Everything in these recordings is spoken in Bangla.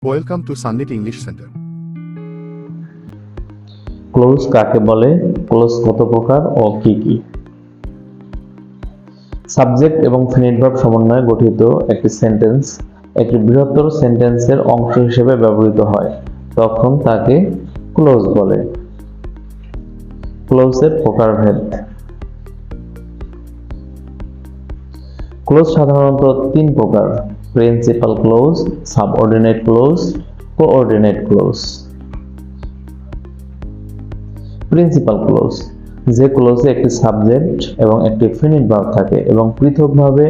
Welcome to sunlit English centre. Close কাকে বলে, ক্লোজ কত প্রকার ও কি কি? সাবজেক্ট এবং ফিনিট ভার্ব সমন্বয়ে গঠিত একটি সেন্টেন্স একটি বৃহত্তর সেন্টেন্সের অংশ হিসেবে ব্যবহৃত হয়, তখন তাকে ক্লোজ বলে। ক্লোজের প্রকারভেদ। ক্লোজ সাধারণত তিন প্রকার: principal clause, subordinate clause, coordinate close. Principal clause, যে ক্লোজে একটি সাবজেক্ট এবং একটি ফিনিট ভার্ব থাকে এবং পৃথকভাবে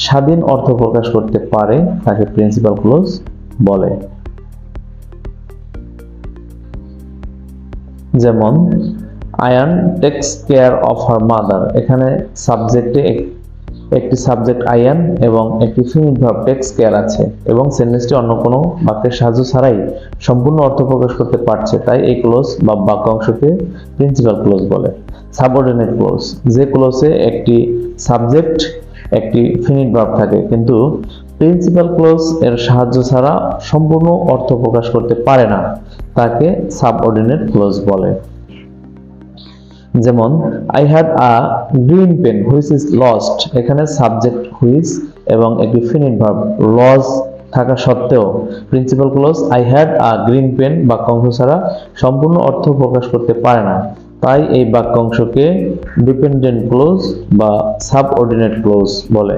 স্বাধীন অর্থ প্রকাশ করতে পারে, তাকে প্রিন্সিপাল ক্লোজ বলে। যেমন Ayan takes care of her mother, এখানে সাবজেক্টে একটি সাবজেক্ট আয়ান এবং একটি ফিনিট ভার্ব টেকস কেয়ার আছে এবং সেন্টেন্সটি অন্য কোনো বাক্যের সাহায্য ছাড়াই সম্পূর্ণ অর্থ প্রকাশ করতে পারছে, তাই এই ক্লোজ বা বাক্যাংশকে প্রিন্সিপাল ক্লোজ বলে। সাবঅর্ডিনেট ক্লোজ, যে ক্লোজে একটি সাবজেক্ট একটি ফিনিট ভার্ব থাকে কিন্তু প্রিন্সিপাল ক্লোজ এর সাহায্য ছাড়া সম্পূর্ণ অর্থ প্রকাশ করতে পারে না, তাকে সাবঅর্ডিনেট ক্লোজ বলে। যেমন I had a green pen which is lost, এখানে সাবজেক্ট হুইচ এবং একটি ফিনিট ভার্ব লস থাকা সত্ত্বেও principal clause I had a green pen বাক্যাংশ ছাড়া সম্পূর্ণ অর্থ প্রকাশ করতে পারে না, তাই এই বাক্যাংশকে ডিপেন্ডেন্ট ক্লোজ বা সাবঅর্ডিনেট ক্লোজ বলে।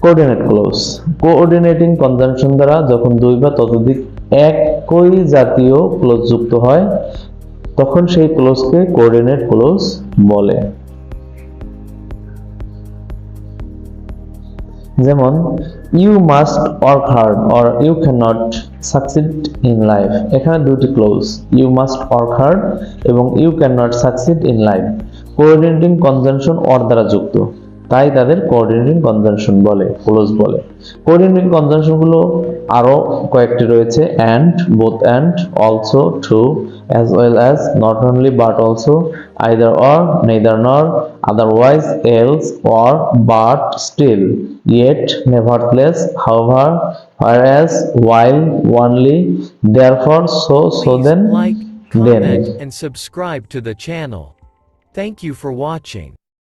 কোঅর্ডিনেট ক্লোজ, কোঅর্ডিনেটিং কনজাংশন দ্বারা যখন দুই বা ততোধিক একই জাতীয় ক্লোজ যুক্ত হয় তখন সেই ক্লোজকে কোঅর্ডিনেট ক্লোজ বলে। যেমন you must work hard or you can not succeed in life, এখানে দুটি clause you must work hard এবং you can not succeed in life coordinating conjunction or দ্বারা যুক্ত, তাই তাদের কোঅর্ডিনেটিং কনজাংশন বলে, ক্লোজ বলে। কোঅর্ডিনেটিং কনজাংশন গুলো আরো কয়েকটি রয়েছে: and, both and, also, to, as well as, not only but also, either or, neither nor, otherwise, else, or, but, still, yet, nevertheless, however, whereas, while, only, therefore, so Please then, like, then. comment, and subscribe to the channel. Thank you for watching.